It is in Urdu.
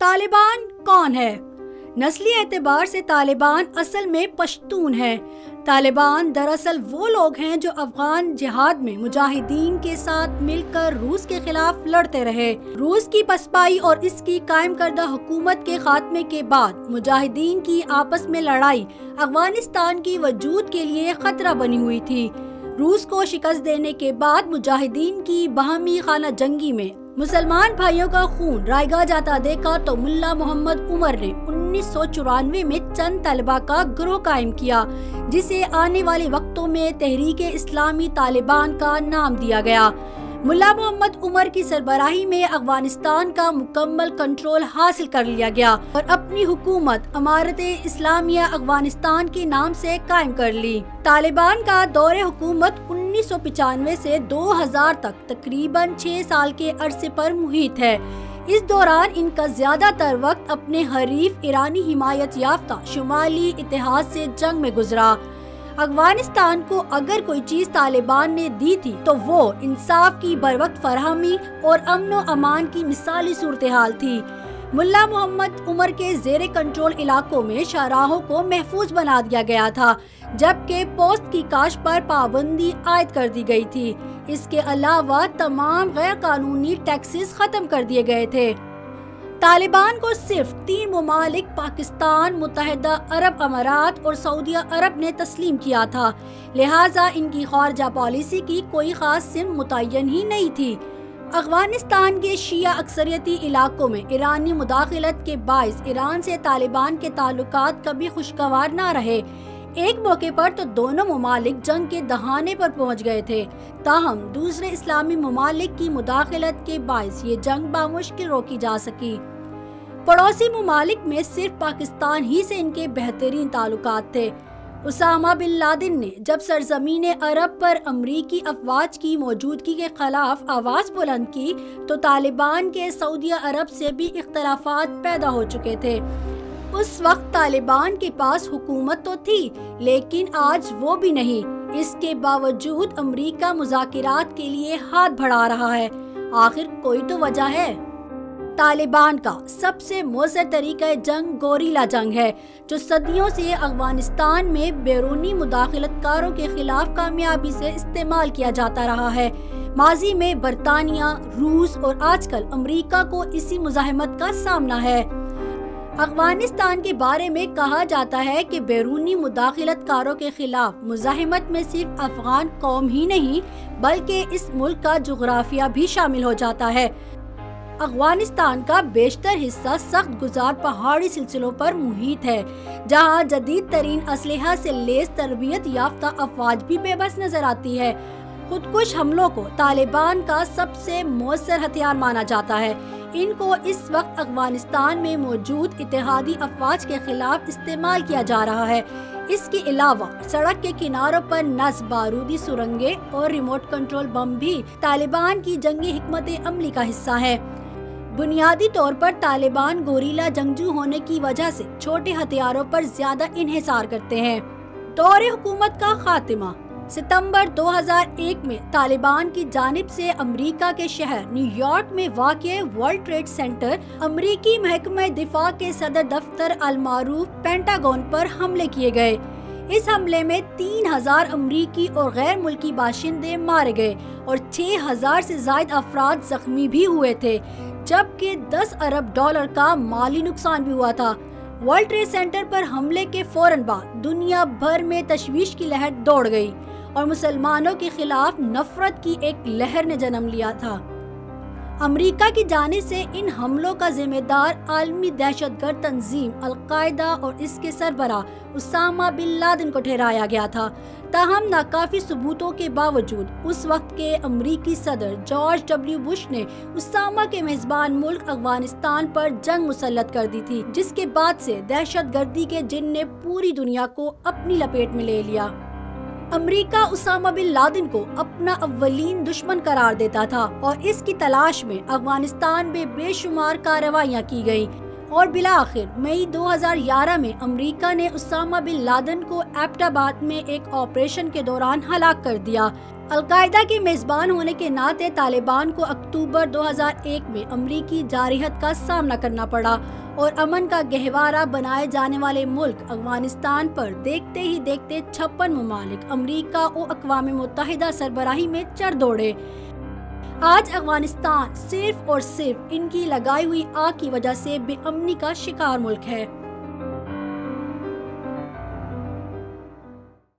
طالبان کون ہے؟ نسلی اعتبار سے طالبان اصل میں پشتون ہیں۔ طالبان دراصل وہ لوگ ہیں جو افغان جہاد میں مجاہدین کے ساتھ مل کر روس کے خلاف لڑتے رہے۔ روس کی پسپائی اور اس کی قائم کردہ حکومت کے خاتمے کے بعد مجاہدین کی آپس میں لڑائی افغانستان کی وجود کے لیے خطرہ بنی ہوئی تھی۔ روس کو شکست دینے کے بعد مجاہدین کی باہمی خانہ جنگی میں مسلمان بھائیوں کا خون رائے گاہ جاتا دیکھا تو ملا محمد عمر نے 1994 میں چند طلبہ کا گروہ قائم کیا، جسے آنے والے وقتوں میں تحریک اسلامی طالبان کا نام دیا گیا۔ ملا محمد عمر کی سربراہی میں افغانستان کا مکمل کنٹرول حاصل کر لیا گیا اور اپنی حکومت امارت اسلامیہ افغانستان کے نام سے قائم کر لی۔ طالبان کا دور حکومت 1995 سے 2000 تک تقریباً 6 سال کے عرصے پر محیط ہے۔ اس دوران ان کا زیادہ تر وقت اپنے حریف ایرانی حمایت یافتہ شمالی اتحاد سے جنگ میں گزرا۔ افغانستان کو اگر کوئی چیز طالبان نے دی تھی تو وہ انصاف کی بروقت فراہمی اور امن و امان کی مثالی صورتحال تھی۔ ملا محمد عمر کے زیر کنٹرول علاقوں میں شاہراہوں کو محفوظ بنا دیا گیا تھا، جبکہ پوست کی کاشت پر پابندی عائد کر دی گئی تھی۔ اس کے علاوہ تمام غیر قانونی ٹیکسز ختم کر دیے گئے تھے۔ طالبان کو صرف 3 ممالک پاکستان، متحدہ عرب امارات اور سعودی عرب نے تسلیم کیا تھا، لہٰذا ان کی خارجہ پالیسی کی کوئی خاص سمت متعین ہی نہیں تھی۔ افغانستان کے شیعہ اکثریتی علاقوں میں ایرانی مداخلت کے باعث ایران سے طالبان کے تعلقات کبھی خوشگوار نہ رہے۔ ایک موقع پر تو دونوں ممالک جنگ کے دہانے پر پہنچ گئے تھے، تاہم دوسرے اسلامی ممالک کی مداخلت کے باعث یہ جنگ بامشکل روکی جا سکی۔ پڑوسی ممالک میں صرف پاکستان ہی سے ان کے بہترین تعلقات تھے۔ اسامہ بن لادن نے جب سرزمین عرب پر امریکی افواج کی موجودگی کے خلاف آواز بلند کی تو طالبان کے سعودی عرب سے بھی اختلافات پیدا ہو چکے تھے۔ اس وقت طالبان کے پاس حکومت تو تھی، لیکن آج وہ بھی نہیں۔ اس کے باوجود امریکہ مذاکرات کے لیے ہاتھ بڑھا رہا ہے۔ آخر کوئی تو وجہ ہے۔ طالبان کا سب سے مؤثر طریقہ جنگ گوریلا جنگ ہے، جو صدیوں سے افغانستان میں بیرونی مداخلت کاروں کے خلاف کامیابی سے استعمال کیا جاتا رہا ہے۔ ماضی میں برطانیہ، روس اور آج کل امریکہ کو اسی مزاحمت کا سامنا ہے۔ افغانستان کے بارے میں کہا جاتا ہے کہ بیرونی مداخلت کاروں کے خلاف مزاحمت میں صرف افغان قوم ہی نہیں بلکہ اس ملک کا جغرافیہ بھی شامل ہو جاتا ہے۔ افغانستان کا بیشتر حصہ سخت گزار پہاڑی سلسلوں پر محیط ہے، جہاں جدید ترین اسلحہ سے لیس تربیت یافتہ افواج بھی بے بس نظر آتی ہے۔ خودکش حملوں کو طالبان کا سب سے مؤثر ہتھیار مانا جاتا ہے۔ ان کو اس وقت افغانستان میں موجود اتحادی افواج کے خلاف استعمال کیا جا رہا ہے۔ اس کے علاوہ سڑک کے کناروں پر نصب بارودی سرنگیں اور ریموٹ کنٹرول بم بھی طالبان کی جنگی حکمت عملی کا حصہ ہے۔ بنیادی طور پر طالبان گوریلا جنگجو ہونے کی وجہ سے چھوٹے ہتھیاروں پر زیادہ انحصار کرتے ہیں۔ دور حکومت کا خاتمہ ستمبر 2001 میں طالبان کی جانب سے امریکہ کے شہر نیو یارک میں واقع ورلڈ ٹریڈ سینٹر، امریکی محکمہ دفاع کے صدر دفتر المعروف پینٹاگون پر حملے کیے گئے۔ اس حملے میں 3000 امریکی اور غیر ملکی باشندے مارے گئے اور 6000 سے زائد افراد زخمی بھی ہوئے تھے، جبکہ 10 ارب ڈالر کا مالی نقصان بھی ہوا تھا۔ ورلڈ ٹریڈ سینٹر پر حملے کے فوراً بعد دنیا بھر میں تشویش کی لہر دوڑ گئی اور مسلمانوں کے خلاف نفرت کی ایک لہر نے جنم لیا تھا۔ امریکہ کی جانب سے ان حملوں کا ذمہ دار عالمی دہشت گرد تنظیم القاعدہ اور اس کے سربراہ اسامہ بن لادن کو ٹھہرایا گیا تھا، تاہم ناکافی ثبوتوں کے باوجود اس وقت کے امریکی صدر جارج ڈبلیو بش نے اسامہ کے میزبان ملک افغانستان پر جنگ مسلط کر دی تھی، جس کے بعد سے دہشت گردی کے جن نے پوری دنیا کو اپنی لپیٹ میں لے لیا۔ امریکہ اسامہ بن لادن کو اپنا اولین دشمن قرار دیتا تھا اور اس کی تلاش میں افغانستان میں بے شمار کارروائیاں کی گئیں اور بالآخر مئی 2011 میں امریکہ نے اسامہ بن لادن کو ایبٹ آباد میں ایک آپریشن کے دوران ہلاک کر دیا۔ القاعدہ کے میزبان ہونے کے ناطے طالبان کو اکتوبر 2001 میں امریکی جارحیت کا سامنا کرنا پڑا اور امن کا گہوارہ بنائے جانے والے ملک افغانستان پر دیکھتے ہی دیکھتے 56 ممالک امریکہ و اقوام متحدہ سربراہی میں چڑھ دوڑے۔ آج افغانستان صرف اور صرف ان کی لگائی ہوئی آگ کی وجہ سے بے امنی کا شکار ملک ہے۔